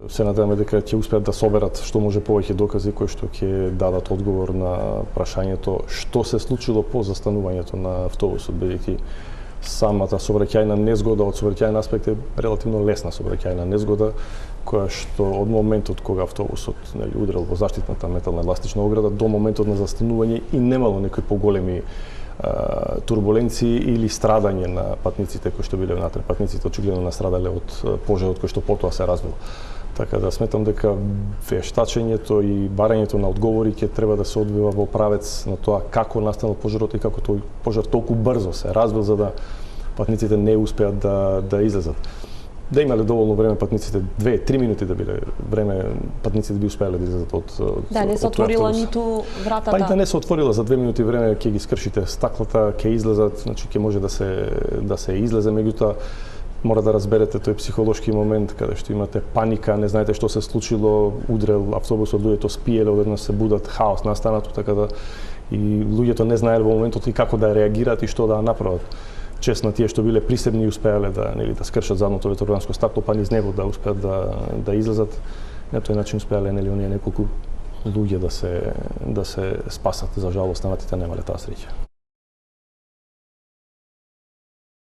Се надеваме дека ќе успеат да соберат што може повеќе докази кои што ќе дадат одговор на прашањето што се случило по застанувањето на автобусот, бидејќи самата сообраќајна незгода од сообраќајен аспект е релативно лесна сообраќајна незгода, која што од моментот кога автобусот удрил во заштитната метална еластична ограда до моментот на застанување и немало некои поголеми турбуленции или страдање на патниците кои што биле внатре. Патниците очигледно настрадале од пожарот кој што потоа се развил. Така да сметам дека вештачењето и барањето на одговори ќе треба да се одвива во правец на тоа како настанал пожарот и како тој пожар толку брзо се развил за да патниците не успеат да излезат. Да имале доволно време патниците, 2-3 минути да биле време, патниците би успеале да излезат од да не се отворила ниту вратата. Па и да не се отворила за 2 минути време ќе ги скршите стаклата, ќе излезат, значи ќе може да се излезе, меѓутоа мора да разберете тој психолошки момент каде што имате паника, не знаете што се случило, удрел автобусот, луѓето спиеле, одеднаш се будат, хаос настанато, така да и луѓето не знаеле во моментот и како да реагираат и што да направат. Чесно тие што биле присебни и успеале да скршат задното ветрованско стакло, па низ него да успеат да излезат. На тој начин успеале оние неколку луѓе да се спасат. За жал останатите немале таа среќа.